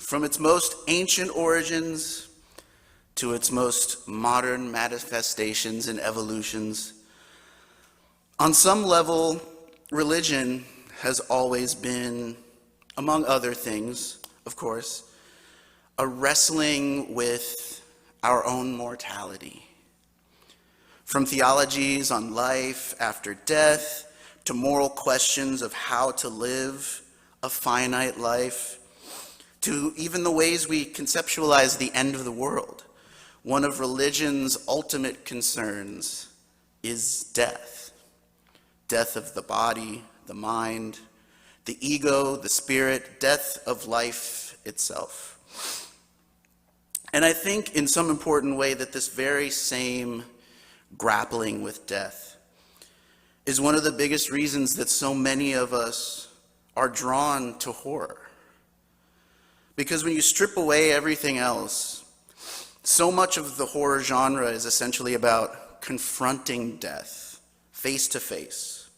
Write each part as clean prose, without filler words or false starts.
From its most ancient origins to its most modern manifestations and evolutions, on some level, religion has always been, among other things, of course, a wrestling with our own mortality. From theologies on life after death, to moral questions of how to live a finite life, to even the ways we conceptualize the end of the world. One of religion's ultimate concerns is death. Death of the body, the mind, the ego, the spirit, death of life itself. And I think in some important way that this very same grappling with death is one of the biggest reasons that so many of us are drawn to horror. Because when you strip away everything else, so much of the horror genre is essentially about confronting death face to face,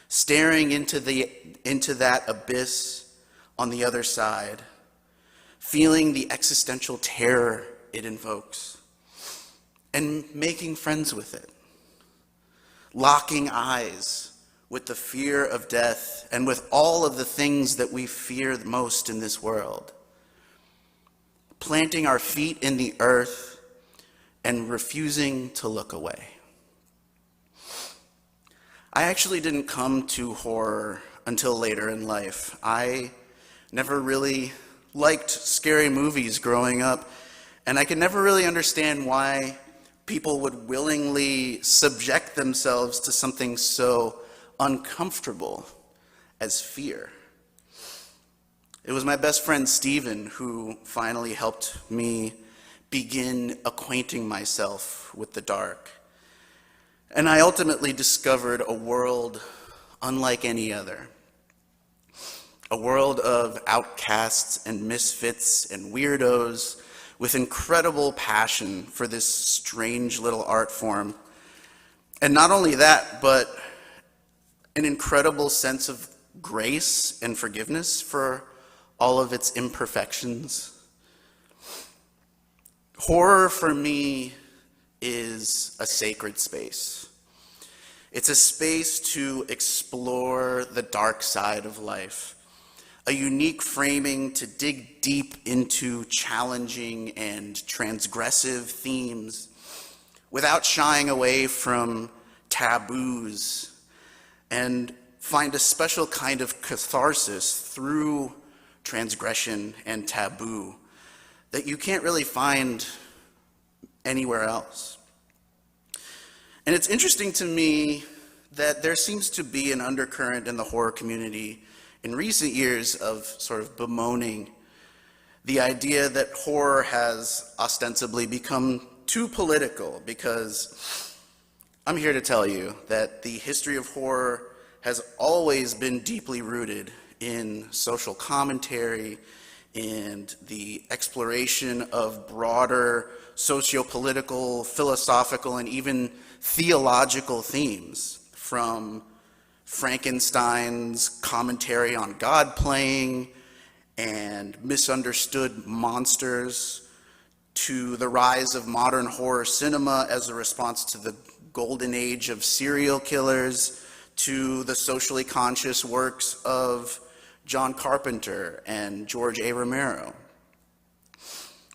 staring into that abyss on the other side, feeling the existential terror it invokes, and making friends with it, locking eyes with the fear of death and with all of the things that we fear most in this world, planting our feet in the earth and refusing to look away. I actually didn't come to horror until later in life. I never really liked scary movies growing up, and I could never really understand why people would willingly subject themselves to something so uncomfortable as fear. It was my best friend Stephen who finally helped me begin acquainting myself with the dark. And I ultimately discovered a world unlike any other. A world of outcasts and misfits and weirdos with incredible passion for this strange little art form. And not only that, but an incredible sense of grace and forgiveness for all of its imperfections. Horror for me is a sacred space. It's a space to explore the dark side of life, a unique framing to dig deep into challenging and transgressive themes without shying away from taboos, and find a special kind of catharsis through transgression and taboo that you can't really find anywhere else. And it's interesting to me that there seems to be an undercurrent in the horror community in recent years of sort of bemoaning the idea that horror has ostensibly become too political, because I'm here to tell you that the history of horror has always been deeply rooted in social commentary and the exploration of broader socio-political, philosophical, and even theological themes, from Frankenstein's commentary on God playing and misunderstood monsters, to the rise of modern horror cinema as a response to the golden age of serial killers, to the socially conscious works of John Carpenter and George A. Romero.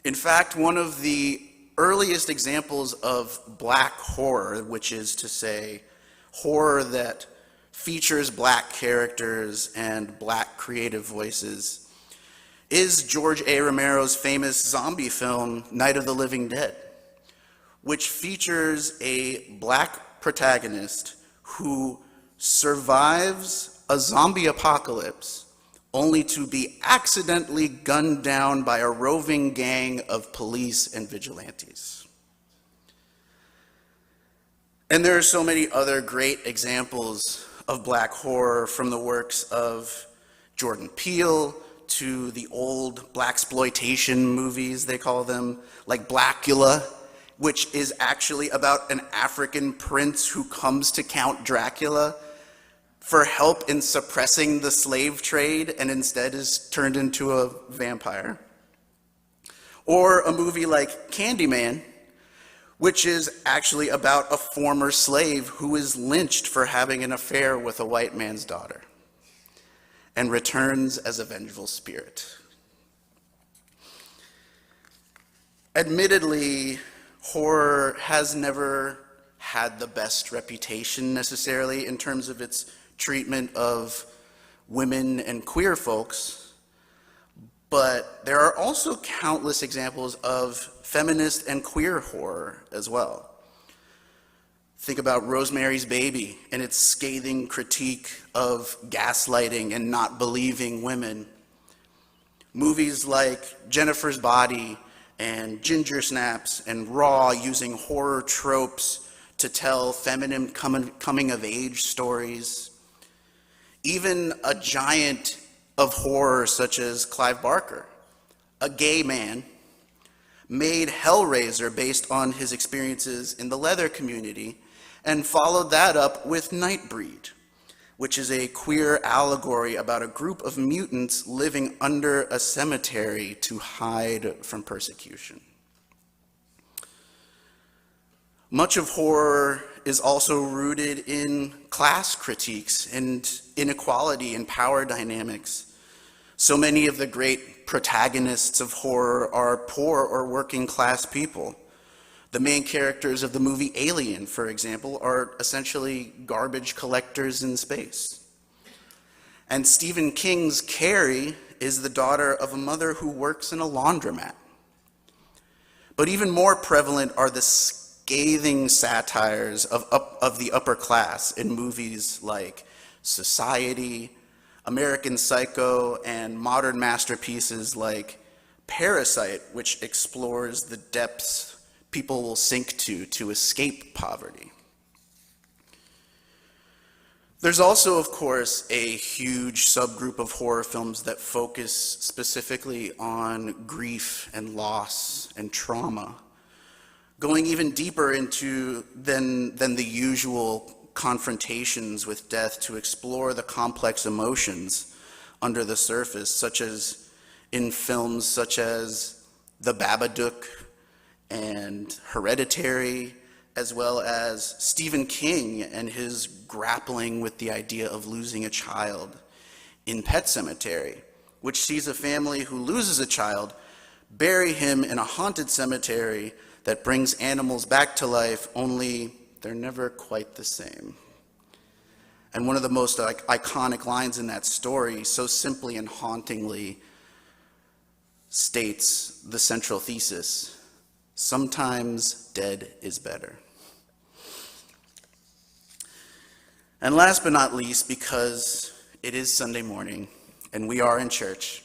In fact, one of the earliest examples of black horror, which is to say horror that features black characters and black creative voices, is George A. Romero's famous zombie film, Night of the Living Dead, which features a black protagonist who survives a zombie apocalypse only to be accidentally gunned down by a roving gang of police and vigilantes. And there are so many other great examples of black horror, from the works of Jordan Peele to the old blaxploitation movies, they call them, like Blackula, which is actually about an African prince who comes to Count Dracula for help in suppressing the slave trade and instead is turned into a vampire. Or a movie like Candyman, which is actually about a former slave who is lynched for having an affair with a white man's daughter and returns as a vengeful spirit. Admittedly, horror has never had the best reputation necessarily in terms of its treatment of women and queer folks, but there are also countless examples of feminist and queer horror as well. Think about Rosemary's Baby and its scathing critique of gaslighting and not believing women. Movies like Jennifer's Body and Ginger Snaps and Raw using horror tropes to tell feminine coming-of-age stories. Even a giant of horror such as Clive Barker, a gay man, made Hellraiser based on his experiences in the leather community and followed that up with Nightbreed, which is a queer allegory about a group of mutants living under a cemetery to hide from persecution. Much of horror is also rooted in class critiques and inequality and power dynamics. So many of the great protagonists of horror are poor or working class people. The main characters of the movie Alien, for example, are essentially garbage collectors in space. And Stephen King's Carrie is the daughter of a mother who works in a laundromat. But even more prevalent are the scathing satires of the upper class in movies like Society, American Psycho, and modern masterpieces like Parasite, which explores the depths people will sink to escape poverty. There's also, of course, a huge subgroup of horror films that focus specifically on grief and loss and trauma, going even deeper into than the usual confrontations with death to explore the complex emotions under the surface, such as in films such as The Babadook and Hereditary, as well as Stephen King and his grappling with the idea of losing a child in Pet Sematary, which sees a family who loses a child bury him in a haunted cemetery that brings animals back to life, only they're never quite the same. And one of the most iconic lines in that story so simply and hauntingly states the central thesis: sometimes dead is better. And last but not least, because it is Sunday morning and we are in church,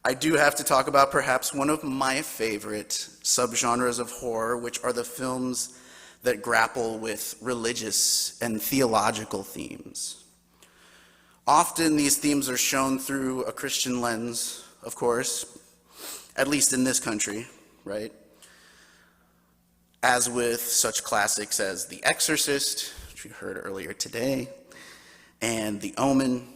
I do have to talk about perhaps one of my favorite subgenres of horror, which are the films that grapple with religious and theological themes. Often these themes are shown through a Christian lens, of course, at least in this country, right? As with such classics as The Exorcist, which we heard earlier today, and The Omen.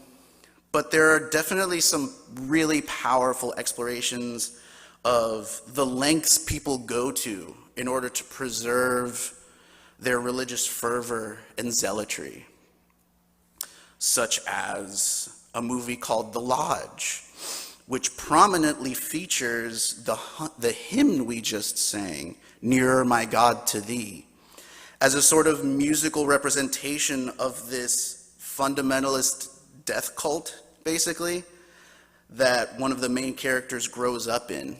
But there are definitely some really powerful explorations of the lengths people go to in order to preserve their religious fervor and zealotry, such as a movie called The Lodge, which prominently features the hymn we just sang, Nearer My God to Thee, as a sort of musical representation of this fundamentalist death cult, basically, that one of the main characters grows up in.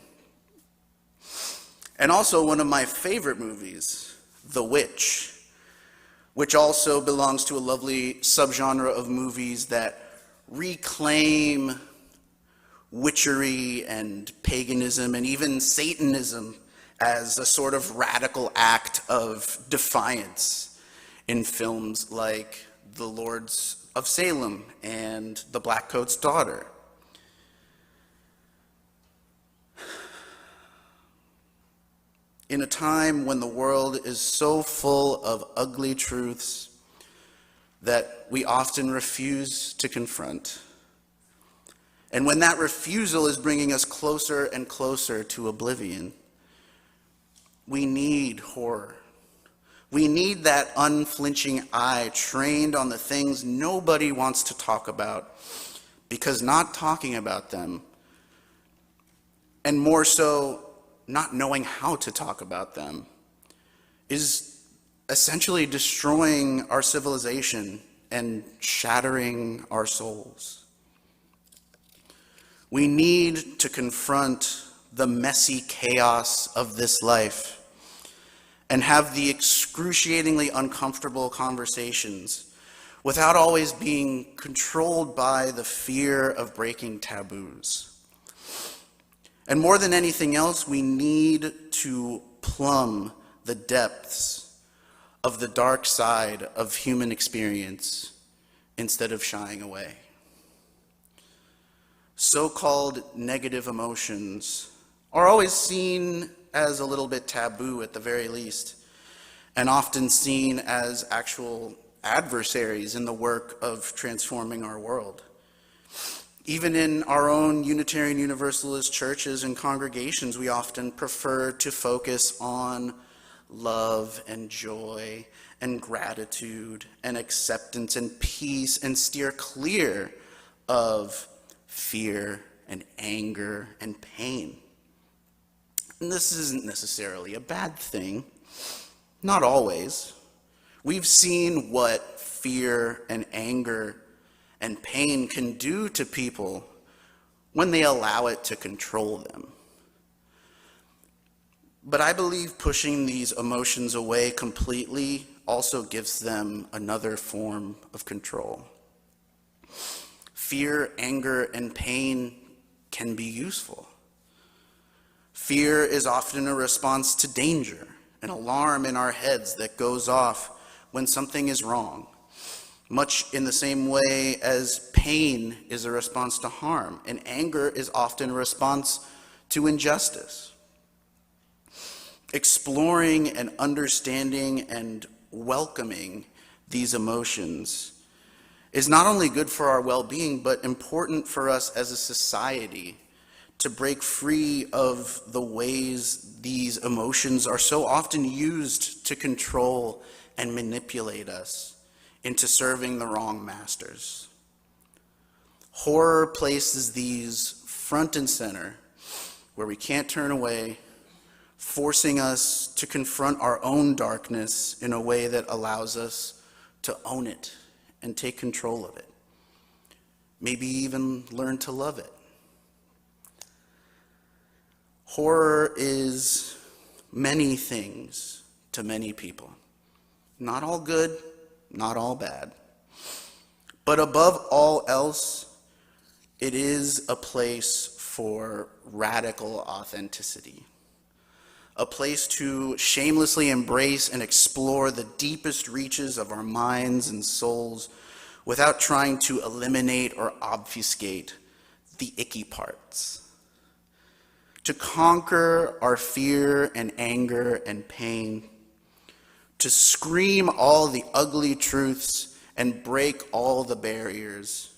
And also one of my favorite movies, The Witch, which also belongs to a lovely subgenre of movies that reclaim witchery and paganism and even Satanism as a sort of radical act of defiance in films like The Lords of Salem and The Blackcoat's Daughter. In a time when the world is so full of ugly truths that we often refuse to confront, And when that refusal is bringing us closer and closer to oblivion, we need horror. We need that unflinching eye trained on the things nobody wants to talk about, because not talking about them, and more so, not knowing how to talk about them, is essentially destroying our civilization and shattering our souls. We need to confront the messy chaos of this life and have the excruciatingly uncomfortable conversations without always being controlled by the fear of breaking taboos. And more than anything else, we need to plumb the depths of the dark side of human experience instead of shying away. So-called negative emotions are always seen as a little bit taboo at the very least, and often seen as actual adversaries in the work of transforming our world. Even in our own Unitarian Universalist churches and congregations, we often prefer to focus on love and joy and gratitude and acceptance and peace, and steer clear of fear and anger and pain. And this isn't necessarily a bad thing, not always. We've seen what fear and anger and pain can do to people when they allow it to control them. But I believe pushing these emotions away completely also gives them another form of control. Fear, anger, and pain can be useful. Fear is often a response to danger, an alarm in our heads that goes off when something is wrong, much in the same way as pain is a response to harm, and anger is often a response to injustice. Exploring and understanding and welcoming these emotions is not only good for our well-being, but important for us as a society to break free of the ways these emotions are so often used to control and manipulate us into serving the wrong masters. Horror places these front and center, where we can't turn away, forcing us to confront our own darkness in a way that allows us to own it and take control of it. Maybe even learn to love it. Horror is many things to many people. Not all good, not all bad. But above all else, it is a place for radical authenticity. A place to shamelessly embrace and explore the deepest reaches of our minds and souls without trying to eliminate or obfuscate the icky parts. To conquer our fear and anger and pain, to scream all the ugly truths and break all the barriers,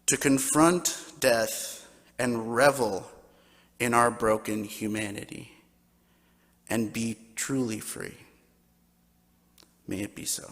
to confront death and revel in our broken humanity, and be truly free. May it be so.